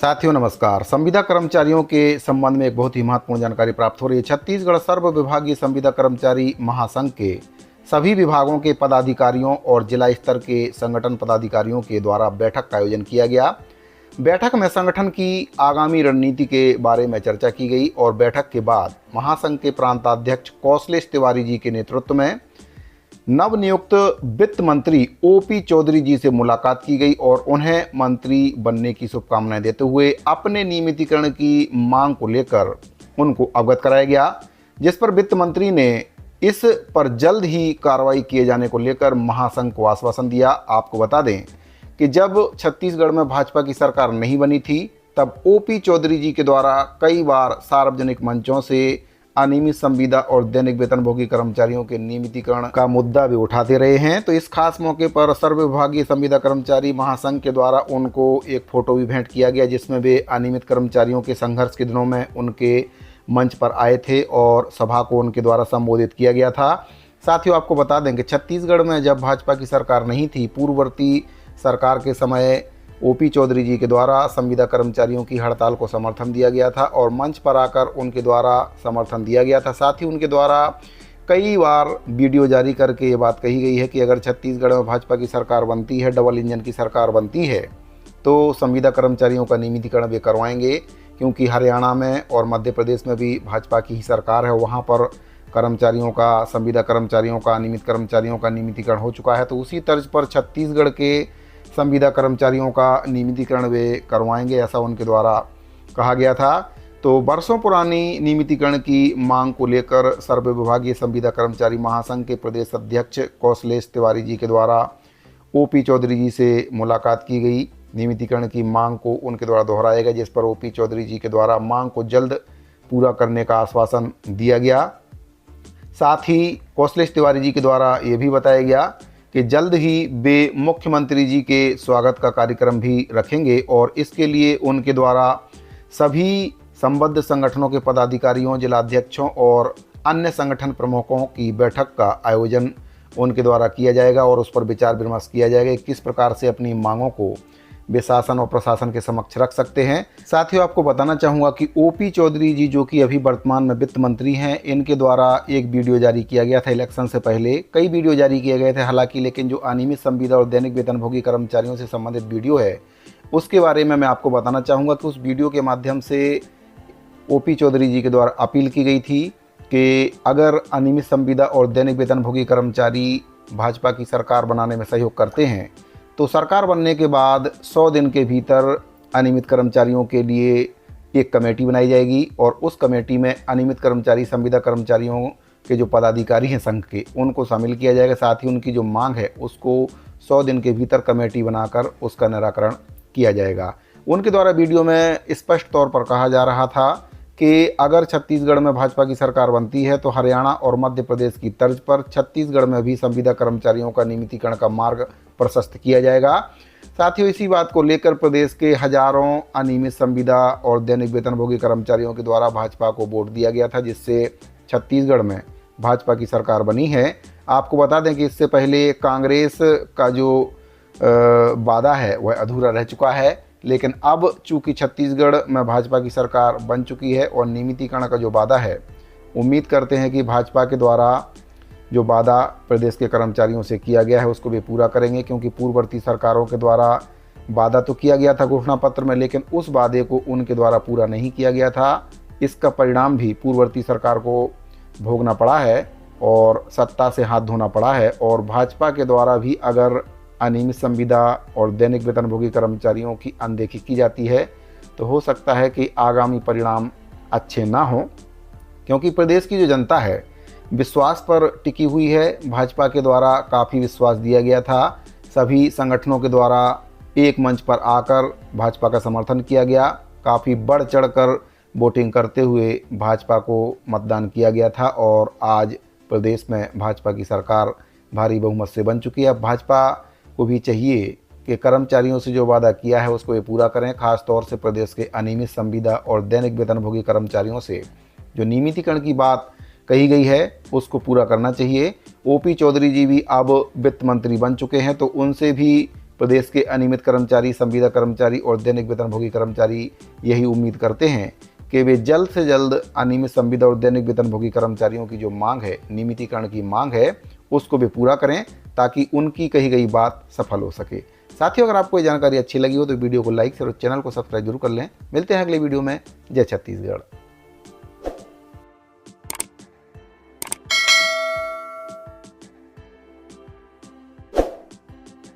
साथियों नमस्कार। संविदा कर्मचारियों के संबंध में एक बहुत ही महत्वपूर्ण जानकारी प्राप्त हो रही है। छत्तीसगढ़ सर्व विभागीय संविदा कर्मचारी महासंघ के सभी विभागों के पदाधिकारियों और जिला स्तर के संगठन पदाधिकारियों के द्वारा बैठक का आयोजन किया गया। बैठक में संगठन की आगामी रणनीति के बारे में चर्चा की गई और बैठक के बाद महासंघ के प्रांताध्यक्ष कौशलेश तिवारी जी के नेतृत्व में नवनियुक्त वित्त मंत्री ओपी चौधरी जी से मुलाकात की गई और उन्हें मंत्री बनने की शुभकामनाएं देते हुए अपने नियमितीकरण की मांग को लेकर उनको अवगत कराया गया, जिस पर वित्त मंत्री ने इस पर जल्द ही कार्रवाई किए जाने को लेकर महासंघ को आश्वासन दिया। आपको बता दें कि जब छत्तीसगढ़ में भाजपा की सरकार नहीं बनी थी तब ओपी चौधरी जी के द्वारा कई बार सार्वजनिक मंचों से अनियमित संविदा और दैनिक वेतनभोगी कर्मचारियों के नियमितीकरण का मुद्दा भी उठाते रहे हैं। तो इस खास मौके पर सर्व विभागीय संविदा कर्मचारी महासंघ के द्वारा उनको एक फोटो भी भेंट किया गया, जिसमें वे अनियमित कर्मचारियों के संघर्ष के दिनों में उनके मंच पर आए थे और सभा को उनके द्वारा संबोधित किया गया था। साथियों आपको बता दें कि छत्तीसगढ़ में जब भाजपा की सरकार नहीं थी, पूर्ववर्ती सरकार के समय ओपी चौधरी जी के द्वारा संविदा कर्मचारियों की हड़ताल को समर्थन दिया गया था और मंच पर आकर उनके द्वारा समर्थन दिया गया था। साथ ही उनके द्वारा कई बार वीडियो जारी करके ये बात कही गई है कि अगर छत्तीसगढ़ में भाजपा की सरकार बनती है, डबल इंजन की सरकार बनती है, तो संविदा कर्मचारियों का नियमितीकरण वे करवाएंगे, क्योंकि हरियाणा में और मध्य प्रदेश में भी भाजपा की ही सरकार है। वहाँ पर कर्मचारियों का, संविदा कर्मचारियों का, नियमित कर्मचारियों का नियमितीकरण हो चुका है। तो उसी तर्ज पर छत्तीसगढ़ के संविदा कर्मचारियों का नियमितीकरण वे करवाएंगे, ऐसा उनके द्वारा कहा गया था। तो वर्षों पुरानी नियमितीकरण की मांग को लेकर सर्व विभागीय संविदा कर्मचारी महासंघ के प्रदेश अध्यक्ष कौशलेश तिवारी जी के द्वारा ओपी चौधरी जी से मुलाकात की गई। नियमितीकरण की मांग को उनके द्वारा दोहराया गया, जिस पर ओपी चौधरी जी के द्वारा मांग को जल्द पूरा करने का आश्वासन दिया गया। साथ ही कौशलेश तिवारी जी के द्वारा ये भी बताया गया कि जल्द ही वे मुख्यमंत्री जी के स्वागत का कार्यक्रम भी रखेंगे और इसके लिए उनके द्वारा सभी संबद्ध संगठनों के पदाधिकारियों, जिलाध्यक्षों और अन्य संगठन प्रमुखों की बैठक का आयोजन उनके द्वारा किया जाएगा और उस पर विचार विमर्श किया जाएगा कि किस प्रकार से अपनी मांगों को वे शासन और प्रशासन के समक्ष रख सकते हैं। साथियों आपको बताना चाहूँगा कि ओपी चौधरी जी, जो कि अभी वर्तमान में वित्त मंत्री हैं, इनके द्वारा एक वीडियो जारी किया गया था। इलेक्शन से पहले कई वीडियो जारी किए गए थे हालांकि, लेकिन जो अनियमित संविदा और दैनिक वेतनभोगी कर्मचारियों से संबंधित वीडियो है उसके बारे में मैं आपको बताना चाहूँगा कि उस वीडियो के माध्यम से ओपी चौधरी जी के द्वारा अपील की गई थी कि अगर अनियमित संविदा और दैनिक वेतनभोगी कर्मचारी भाजपा की सरकार बनाने में सहयोग करते हैं तो सरकार बनने के बाद 100 दिन के भीतर अनियमित कर्मचारियों के लिए एक कमेटी बनाई जाएगी और उस कमेटी में अनियमित कर्मचारी, संविदा कर्मचारियों के जो पदाधिकारी हैं संघ के, उनको शामिल किया जाएगा। साथ ही उनकी जो मांग है उसको 100 दिन के भीतर कमेटी बनाकर उसका निराकरण किया जाएगा। उनके द्वारा वीडियो में स्पष्ट तौर पर कहा जा रहा था कि अगर छत्तीसगढ़ में भाजपा की सरकार बनती है तो हरियाणा और मध्य प्रदेश की तर्ज पर छत्तीसगढ़ में भी संविदा कर्मचारियों का नियमितीकरण का मार्ग प्रशस्त किया जाएगा। साथ ही इसी बात को लेकर प्रदेश के हजारों अनियमित संविदा और दैनिक वेतनभोगी कर्मचारियों के द्वारा भाजपा को वोट दिया गया था, जिससे छत्तीसगढ़ में भाजपा की सरकार बनी है। आपको बता दें कि इससे पहले कांग्रेस का जो वादा है वह अधूरा रह चुका है, लेकिन अब चूंकि छत्तीसगढ़ में भाजपा की सरकार बन चुकी है और नियमितीकरण का जो वादा है, उम्मीद करते हैं कि भाजपा के द्वारा जो वादा प्रदेश के कर्मचारियों से किया गया है उसको भी पूरा करेंगे, क्योंकि पूर्ववर्ती सरकारों के द्वारा वादा तो किया गया था घोषणा पत्र में, लेकिन उस वादे को उनके द्वारा पूरा नहीं किया गया था। इसका परिणाम भी पूर्ववर्ती सरकार को भोगना पड़ा है और सत्ता से हाथ धोना पड़ा है। और भाजपा के द्वारा भी अगर अनियमित संविदा और दैनिक वेतनभोगी कर्मचारियों की अनदेखी की जाती है तो हो सकता है कि आगामी परिणाम अच्छे ना हो, क्योंकि प्रदेश की जो जनता है विश्वास पर टिकी हुई है। भाजपा के द्वारा काफ़ी विश्वास दिया गया था, सभी संगठनों के द्वारा एक मंच पर आकर भाजपा का समर्थन किया गया, काफ़ी बढ़ चढ़कर वोटिंग करते हुए भाजपा को मतदान किया गया था और आज प्रदेश में भाजपा की सरकार भारी बहुमत से बन चुकी है। भाजपा को भी चाहिए कि कर्मचारियों से जो वादा किया है उसको ये पूरा करें। खास तौर से प्रदेश के अनियमित संविदा और दैनिक वेतनभोगी कर्मचारियों से जो नियमितीकरण की बात कही गई है उसको पूरा करना चाहिए। ओपी चौधरी जी भी अब वित्त मंत्री बन चुके हैं, तो उनसे भी प्रदेश के अनियमित कर्मचारी, संविदा कर्मचारी और दैनिक वेतनभोगी कर्मचारी यही उम्मीद करते हैं कि वे जल्द से जल्द अनियमित संविदा और दैनिक वेतनभोगी कर्मचारियों की जो मांग है, नियमितीकरण की मांग है, उसको वे पूरा करें ताकि उनकी कही गई बात सफल हो सके। साथियों, अगर आपको ये जानकारी अच्छी लगी हो तो वीडियो को लाइक और चैनल को सब्सक्राइब जरूर कर लें। मिलते हैं अगले वीडियो में। जय छत्तीसगढ़।